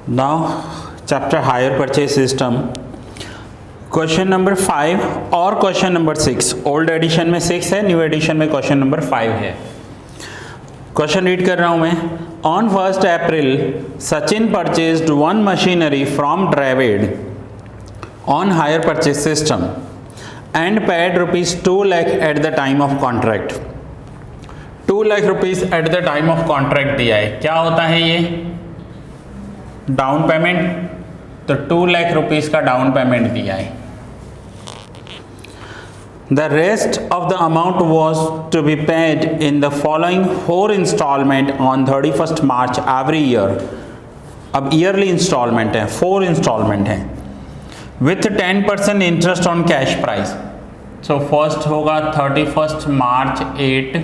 Now, chapter hire purchase system. Question number 5 और question number 6, old addition में 6 है, new addition में question number 5 है। क्वेश्चन रीड कर रहा हूं मैं। On 1 April Sachin purchased one machinery from ड्रेविड on hire purchase system and paid ₹2 lakh at the time of contract. 2 lakh rupees at the time of contract दिया है। क्या होता है ये? Down payment. तो 2 लाख रुपीज का डाउन पेमेंट दिया है। The rest of the amount was to be paid in the following 4 installment on 31st March every year. अब ईयरली इंस्टॉलमेंट है, 4 इंस्टॉलमेंट है with 10% interest on cash price. So first होगा 31st March 8,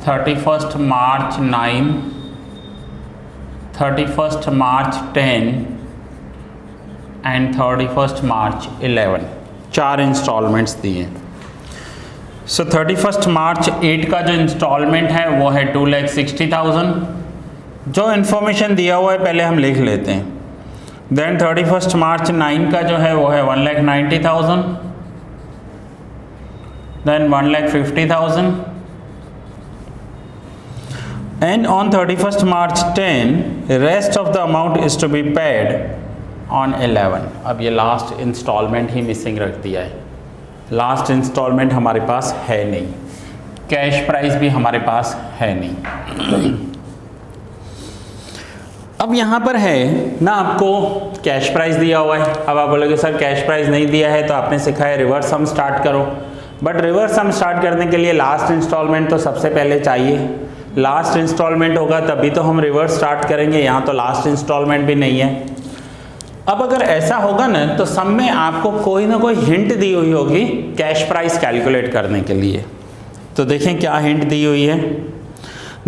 31st March 9, 31st March 10 and 31st March 11। 4 installments दिए। So 31st March 8 का जो instalment है वो है 2,60,000। जो इन्फॉर्मेशन दिया हुआ है पहले हम लिख लेते हैं। देन 31st March 9 का जो है वो है 1,90,000। Then 1,50,000 and on 31st March 10 rest of the amount is to be paid on 11। अब ये लास्ट इंस्टॉलमेंट ही मिसिंग रख दिया है। लास्ट इंस्टॉलमेंट हमारे पास है नहीं, कैश प्राइस भी हमारे पास है नहीं। अब यहाँ पर है ना, आपको कैश प्राइस दिया हुआ है। अब आप बोलोगे सर कैश प्राइस नहीं दिया है, तो आपने सिखाया रिवर्स सम स्टार्ट करो। बट रिवर्स सम स्टार्ट करने के लिए लास्ट इंस्टॉलमेंट तो सबसे पहले चाहिए। लास्ट इंस्टॉलमेंट होगा तभी तो हम रिवर्स स्टार्ट करेंगे। यहाँ तो लास्ट इंस्टॉलमेंट भी नहीं है। अब अगर ऐसा होगा ना, तो सब में आपको कोई ना कोई हिंट दी हुई होगी कैश प्राइस कैलकुलेट करने के लिए। तो देखें क्या हिंट दी हुई है।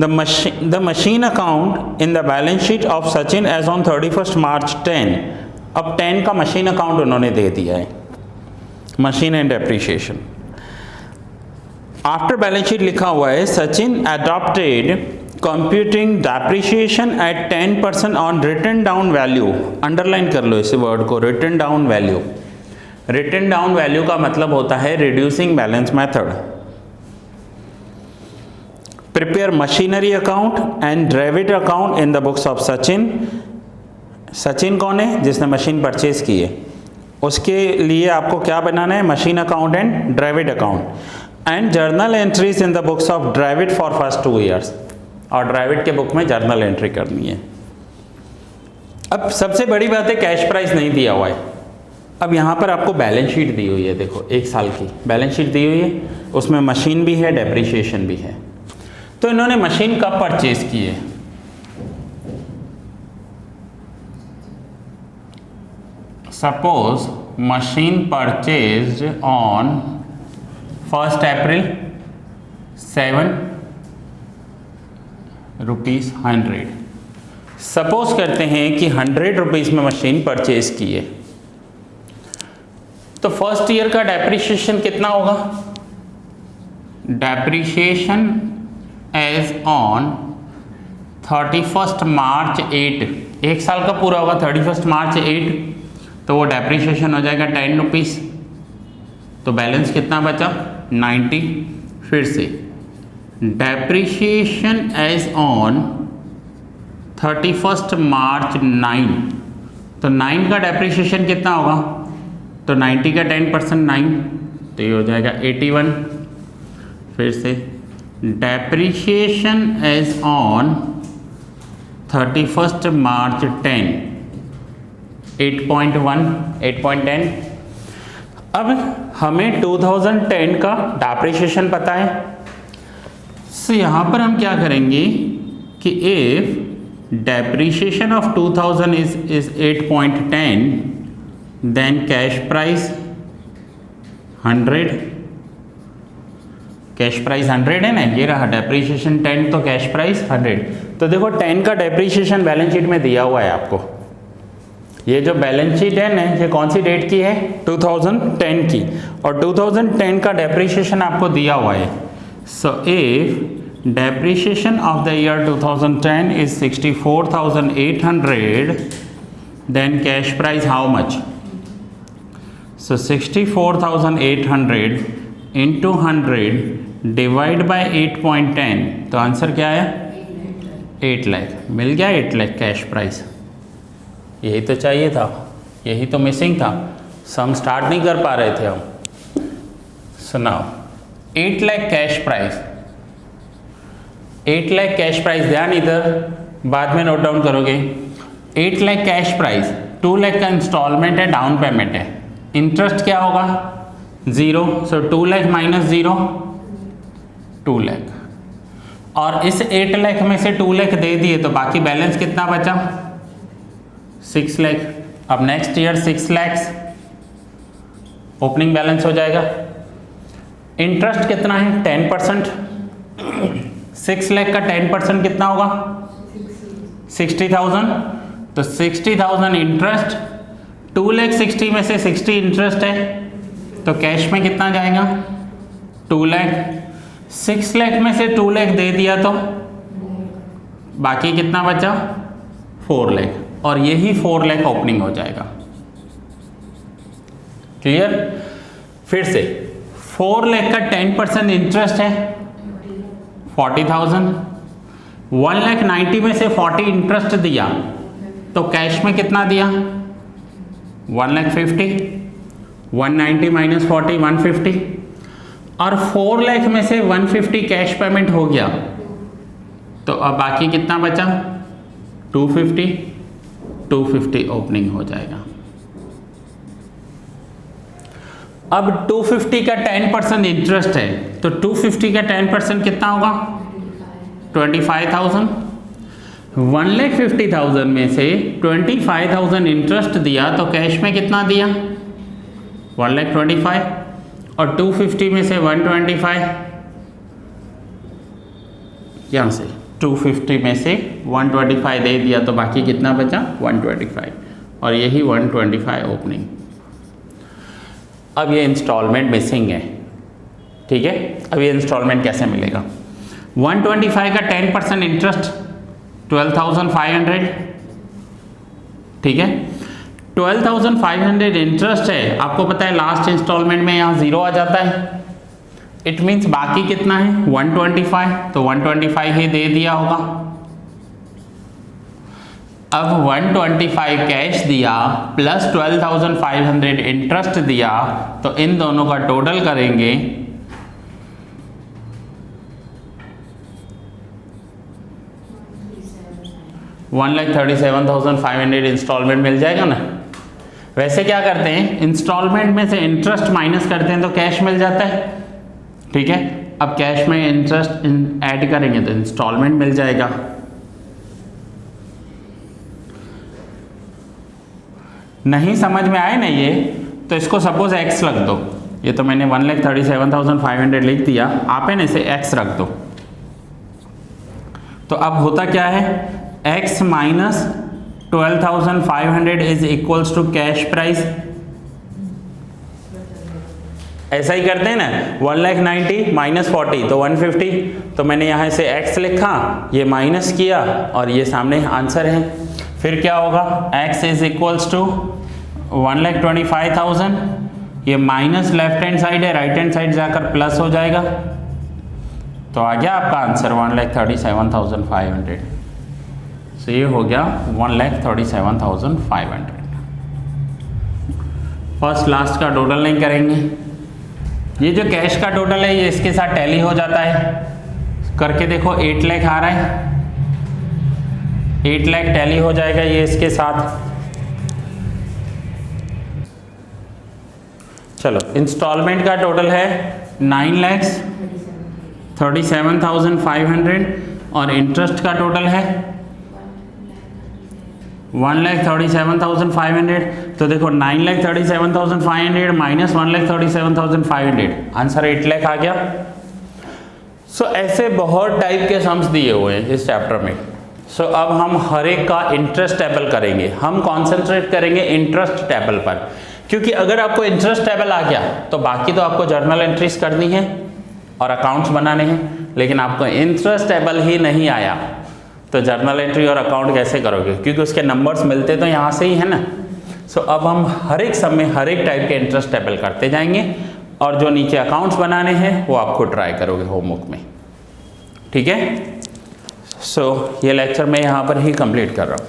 The machine account in the balance sheet of Sachin as on 31st March 10। अब 10 का मशीन अकाउंट उन्होंने दे दिया है, machine and depreciation. After balance sheet लिखा हुआ है Sachin adopted computing depreciation at 10% on written down value. Underline कर लो इस वर्ड को, written down value. Written down value का मतलब होता है reducing balance method. Prepare machinery account and Dravid account in the books of Sachin. Sachin कौन है? जिसने मशीन परचेज की है। उसके लिए आपको क्या बनाना है? Machine account and Dravid account and journal entries in the books of ड्रेविड for first 2 years। और ड्रेविड के बुक में जर्नल एंट्री करनी है। अब सबसे बड़ी बात है कैश प्राइस नहीं दिया हुआ है। अब यहाँ पर आपको बैलेंस शीट दी हुई है, देखो 1 साल की बैलेंस शीट दी हुई है, उसमें मशीन भी है, डेप्रीशिएशन भी है। तो इन्होंने मशीन कब परचेज की है? Suppose machine purchased on 1 April 7 rupees 100। Suppose करते हैं कि 100 रुपीज़ में मशीन परचेज की है, तो फर्स्ट ईयर का डेप्रीशिएशन कितना होगा? Depreciation as on 31st March 8, 1 साल का पूरा होगा 31st March 8, तो वो डेप्रीशिएशन हो जाएगा 10 रुपीज़। तो बैलेंस कितना बचा? 90। फिर से depreciation as on 31st March 9, तो 9 का डेप्रीशिएशन कितना होगा? तो 90 का 10% 9, तो ये हो जाएगा 81। फिर से depreciation as on 31st March 10, 8.1, 8.10। अब हमें 2010 का डेप्रीशिएशन पता है। सो यहाँ पर हम क्या करेंगे कि if depreciation of 2000 is 8.10, then cash price 100। Cash price 100 है ना, ये रहा डेप्रीशिएशन 10, तो कैश प्राइस 100। तो देखो 10 का डेप्रीशिएशन बैलेंस शीट में दिया हुआ है आपको। ये जो बैलेंस शीट है ना, ये कौन सी डेट की है? 2010 की। और 2010 का डेप्रीशिएशन आपको दिया हुआ है। So if depreciation of the year 2010 is 64,800, then cash price how much? So 64,800 into 100 divide by 8.10, तो आंसर क्या है? 8 लाख। मिल गया 8 लाख कैश प्राइस। यही तो चाहिए था, यही तो मिसिंग था, सम स्टार्ट नहीं कर पा रहे थे हम। सुनाओ 8 lakh cash price, 8 lakh cash price, ध्यान इधर बाद में नोट डाउन करोगे। 8 लाख कैश प्राइस, 2 लाख का इंस्टॉलमेंट है, डाउन पेमेंट है, इंटरेस्ट क्या होगा? 0, सो 2 लाख माइनस 0, 2 लाख। और इस 8 लाख में से 2 लाख दे दिए तो बाकी बैलेंस कितना बचा? 6 लाख। अब next year 6 lakh opening balance हो जाएगा। इंटरेस्ट कितना है? 10%। 6 लाख का 10% कितना होगा? 60,000। तो 60,000 इंटरेस्ट, 2 लाख 60 में से 60 इंटरेस्ट है, तो कैश में कितना जाएगा? 2 लाख। 6 लाख में से 2 लाख दे दिया तो बाकी कितना बचा? 4 लाख, और यही 4 लाख ओपनिंग हो जाएगा। क्लियर? फिर से 4 लाख का 10% इंटरेस्ट है 40,000, 1,90,000 में से 40 इंटरेस्ट दिया तो कैश में कितना दिया? 1,50,000, 190 माइनस 40 150, और 4 लाख में से 150 कैश पेमेंट हो गया, तो अब बाकी कितना बचा? 250 ओपनिंग हो जाएगा। अब 250 का 10% इंटरेस्ट है, तो 250 का 10% कितना होगा? 25,000। 1,50,000 में से 25,000 इंटरेस्ट दिया तो कैश में कितना दिया? 1,25,000, और 250 में से 125, यहाँ से 250 में से 125 दे दिया तो बाकी कितना बचा? 125, और यही 125 ओपनिंग। अब ये इंस्टॉलमेंट मिसिंग है, ठीक है? अब ये इंस्टॉलमेंट कैसे मिलेगा? 125 का 10% इंटरेस्ट 12,500, ठीक है? 12,500 इंटरेस्ट है, आपको पता है लास्ट इंस्टॉलमेंट में यहाँ 0 आ जाता है, इट मीन्स बाकी कितना है? 125, तो 125 ही दे दिया होगा। अब 125 कैश दिया प्लस 12,500 इंटरेस्ट दिया, तो इन दोनों का टोटल करेंगे 1,37,500 इंस्टॉलमेंट मिल जाएगा ना। वैसे क्या करते हैं, इंस्टॉलमेंट में से इंटरेस्ट माइनस करते हैं तो कैश मिल जाता है, ठीक है? अब कैश में इंटरेस्ट ऐड करेंगे तो इंस्टॉलमेंट मिल जाएगा। नहीं समझ में आए ना ये, तो इसको सपोज x रख दो। ये तो मैंने 1,37,500 लिख दिया, आप है ना इसे x रख दो। तो अब होता क्या है? x minus 12,500 is equals to cash price. ऐसा ही करते हैं ना, 1,90,000 माइनस 40 तो 150, तो मैंने यहाँ से x लिखा, ये माइनस किया, और ये सामने आंसर है। फिर क्या होगा? x इज इक्वल्स टू 1,25,000, ये माइनस लेफ्ट हैंड साइड है, राइट हैंड साइड जाकर प्लस हो जाएगा, तो आ गया आपका आंसर 1,37,500। तो ये हो गया 1,37,500। फर्स्ट लास्ट का टोटल नहीं करेंगे, ये जो कैश का टोटल है ये इसके साथ टैली हो जाता है, करके देखो 8 लाख आ रहा है, 8 लाख टैली हो जाएगा ये इसके साथ। चलो इंस्टॉलमेंट का टोटल है 9,37,500, और इंटरेस्ट का टोटल है 1,37,500। तो देखो 9,37,500 माइनस 1,37,500, आंसर 8 लाख आ गया। सो ऐसे बहुत टाइप के सम्स दिए हुए हैं इस चैप्टर में। सो अब हम हर एक का इंटरेस्ट टेबल करेंगे, हम कॉन्सेंट्रेट करेंगे इंटरेस्ट टेबल पर, क्योंकि अगर आपको इंटरेस्ट टेबल आ गया तो बाकी तो आपको जर्नल एंट्रीज करनी है और अकाउंट्स बनाने हैं। लेकिन आपको इंटरेस्ट टेबल ही नहीं आया तो जर्नल एंट्री और अकाउंट कैसे करोगे, क्योंकि उसके नंबर्स मिलते तो यहाँ से ही है ना। सो अब हम हर एक सब में हर एक टाइप के इंटरेस्ट टेबल करते जाएंगे और जो नीचे अकाउंट्स बनाने हैं वो आपको ट्राई करोगे होमवर्क में, ठीक है। सो ये लेक्चर मैं यहाँ पर ही कंप्लीट कर रहा हूँ।